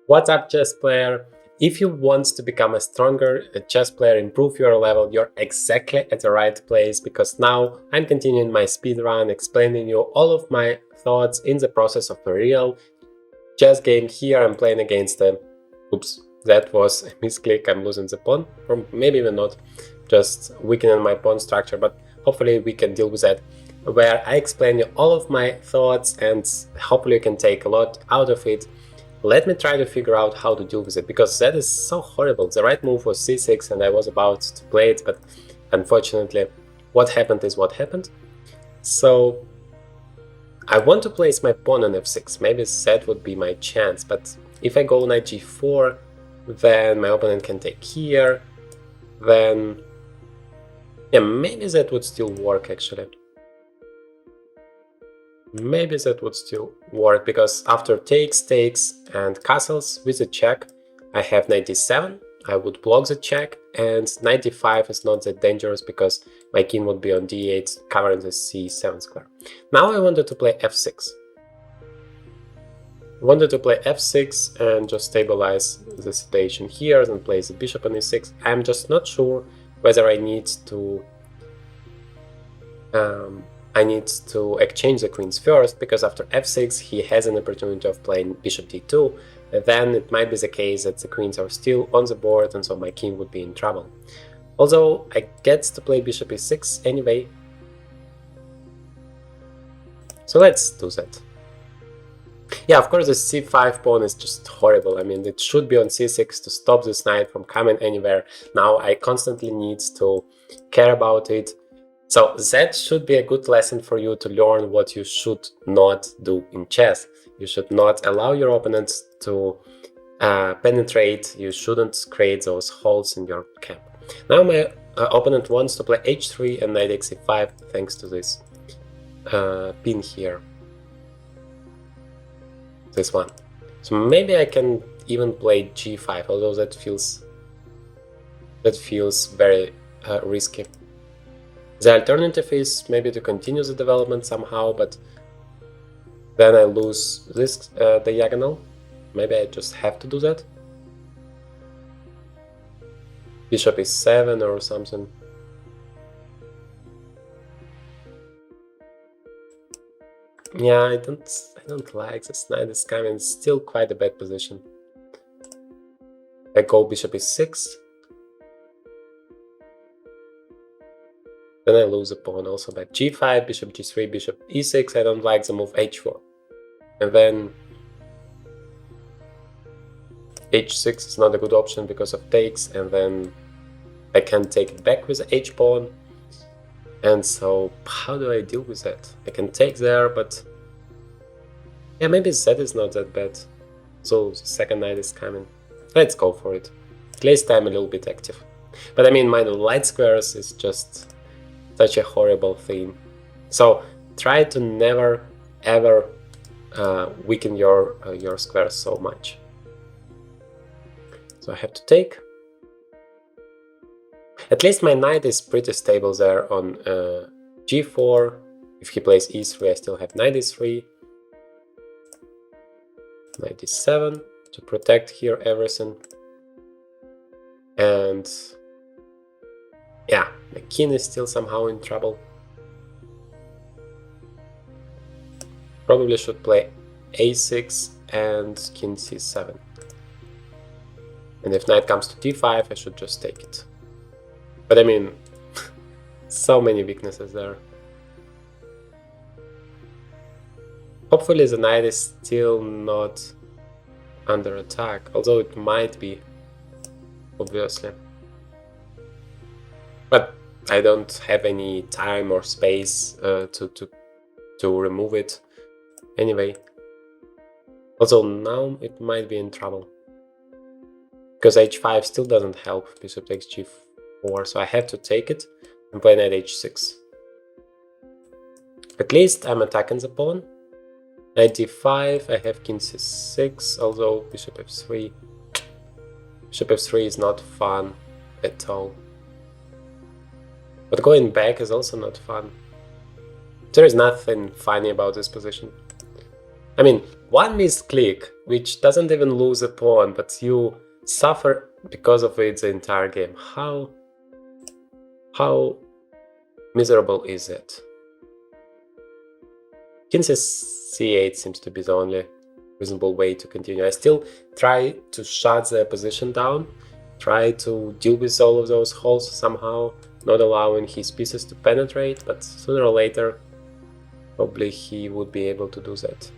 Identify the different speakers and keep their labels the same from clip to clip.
Speaker 1: What's up, chess player? If you want to become a stronger chess player, improve your level, you're exactly at the right place, because now I'm continuing my speed run, explaining you all of my thoughts in the process of a real chess game. Here I'm playing against a... Oops, that was a misclick, I'm losing the pawn, or maybe even not, just weakening my pawn structure, but hopefully we can deal with that, where I explain you all of my thoughts and hopefully you can take a lot out of it. Let me try to figure out how to deal with it, because that is so horrible. The right move was c6 and I was about to play it, but unfortunately what happened is what happened. So I want to place my pawn on f6, maybe that would be my chance, but if I go knight g4, then my opponent can take here, then yeah, maybe that would still work actually. Maybe that would still work, because after takes, and castles with a check, I have knight d7, I would block the check, and knight d5 is not that dangerous because my king would be on d8 covering the c7 square. Now I wanted to play f6. I wanted to play f6 and just stabilize the situation here, then place the bishop on e6. I'm just not sure whether I need to exchange the queens first, because after f6 he has an opportunity of playing bishop d2, and then it might be the case that the queens are still on the board and so my king would be in trouble. Although I get to play bishop e6 anyway, so let's do that. Yeah, of course the c5 pawn is just horrible. I mean, it should be on c6 to stop this knight from coming anywhere. Now I constantly need to care about it. So that should be a good lesson for you to learn what you should not do in chess. You should not allow your opponents to penetrate. You shouldn't create those holes in your camp. Now my opponent wants to play h3 and knight xe5 thanks to this pin here. This one. So maybe I can even play g5, although that feels very risky. The alternative is maybe to continue the development somehow, but then I lose this diagonal. Maybe I just have to do that. Bishop e7 or something. Yeah, I don't like this knight is coming. It's still quite a bad position. I go bishop e6. Then I lose a pawn also by g5, bishop g3, bishop e6. I don't like the move h4. And then h6 is not a good option because of takes, and then I can take it back with the h pawn. And so how do I deal with that? I can take there, but yeah, maybe z is not that bad. So the second knight is coming. Let's go for it. At least I'm a little bit active. But I mean, my light squares is just such a horrible thing. So try to never ever weaken your squares so much. So I have to take. At least my knight is pretty stable there on g4. If he plays e3, I still have knight e3, knight e7 to protect here everything. And yeah, my king is still somehow in trouble. Probably should play a6 and king c7. And if knight comes to d5, I should just take it. But I mean, so many weaknesses there. Hopefully the knight is still not under attack, although it might be, obviously. But I don't have any time or space to remove it anyway. Also now it might be in trouble, because h5 still doesn't help. Bishop takes g4, so I have to take it and play knight h6. At least I'm attacking the pawn. Knight d5, I have king c6, although bishop f3. Bishop f3 is not fun at all. But going back is also not fun. There is nothing funny about this position. I mean, one missed click, which doesn't even lose a pawn, but you suffer because of it the entire game. How miserable is it? King c8 seems to be the only reasonable way to continue. I still try to shut the position down, try to deal with all of those holes somehow, not allowing his pieces to penetrate, but sooner or later probably he would be able to do that.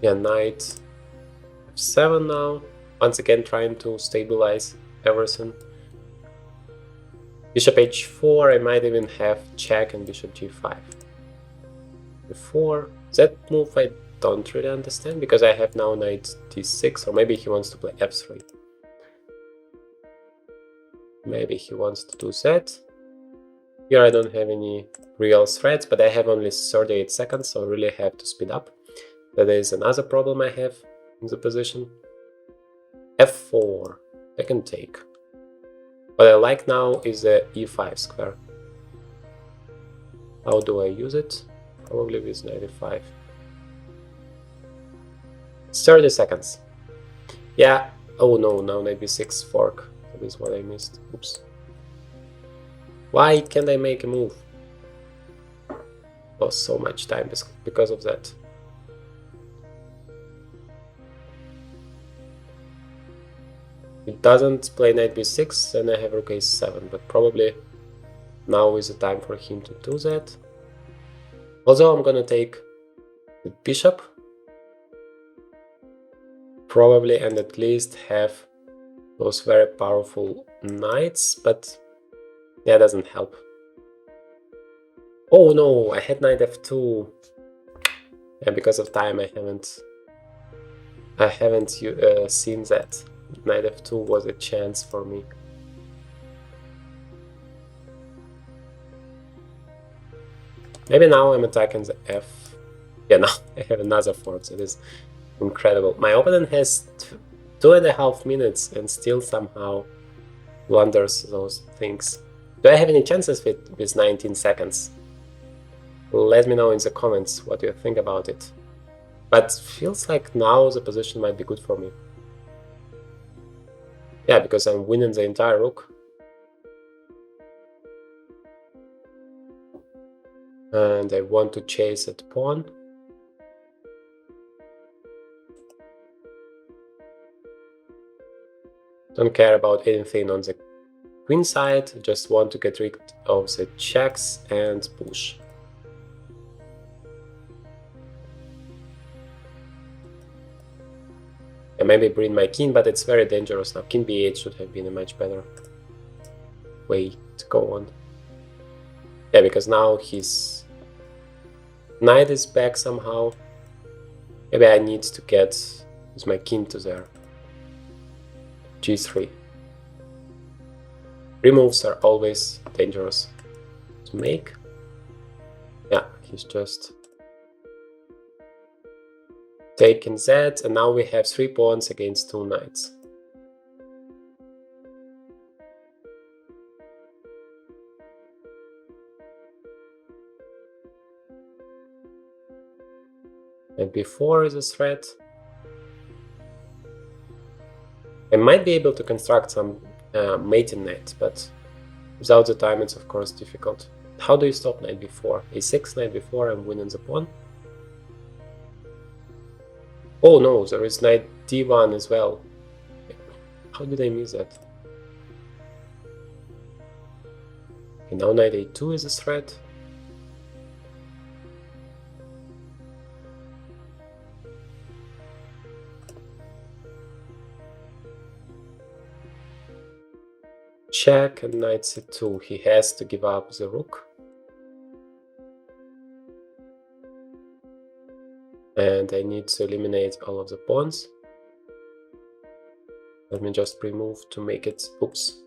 Speaker 1: Yeah, knight f7 now, once again trying to stabilize everything. Bishop h4, I might even have check and bishop g5. Before that move I don't really understand, because I have now knight d6, or maybe he wants to play f3. Maybe he wants to do that. Here I don't have any real threats, but I have only 38 seconds, so I really have to speed up. That is another problem I have in the position. f4, I can take. What I like now is the e5 square. How do I use it? Probably with knight e5. 30 seconds. Yeah, oh no, now knight b6 fork. That is what I missed. Oops. Why can't I make a move? Lost so much time because of that. It doesn't play knight b6, then I have rook a7, but probably now is the time for him to do that. Although I'm gonna take the bishop, probably, and at least have those very powerful knights, but that doesn't help. Oh no, I had knight f2, and because of time I haven't seen that. Knight f2 was a chance for me. Maybe now I'm attacking the f. Yeah, now I have another fork, so it is incredible. My opponent has 2.5 minutes and still somehow blunders those things. Do I have any chances with 19 seconds? Let me know in the comments what you think about it. But feels like now the position might be good for me. Yeah, because I'm winning the entire rook. And I want to chase that pawn. Don't care about anything on the queen side, just want to get rid of the checks and push. And maybe bring my king, but it's very dangerous now. King b8 should have been a much better way to go on. Yeah, because now his knight is back somehow. Maybe I need to get with my king to there. g3. Removes are always dangerous to make. Yeah, he's just taken that, and now we have 3 pawns against 2 knights. And b4 is a threat. I might be able to construct some mating net, but without the time it's of course difficult. How do you stop knight b4? a6, knight b4, I'm winning the pawn. Oh no, there is knight d1 as well. How did I miss that? Okay, now knight a2 is a threat. Check and knight c2. He has to give up the rook. And I need to eliminate all of the pawns. Let me just pre-move to make it, oops,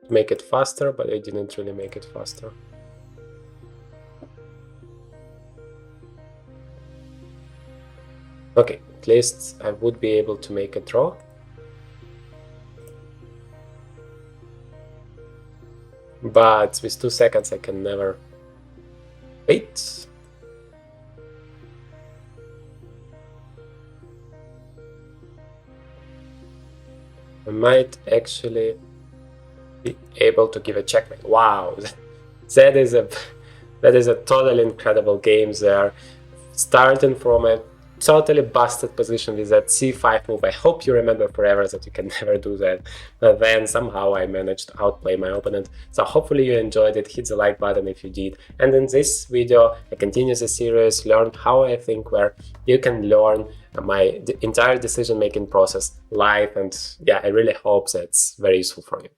Speaker 1: to make it faster, but I didn't really make it faster. Okay, at least I would be able to make a draw. But with 2 seconds I can never Wait. I might actually be able to give a checkmate. Wow, that is a totally incredible game there. Starting from a totally busted position with that c5 move. I hope you remember forever that you can never do that. But then somehow I managed to outplay my opponent. So hopefully you enjoyed it. Hit the like button if you did. And in this video, I continue the series, learn how I think, where you can learn my entire decision-making process live. And yeah, I really hope that's very useful for you.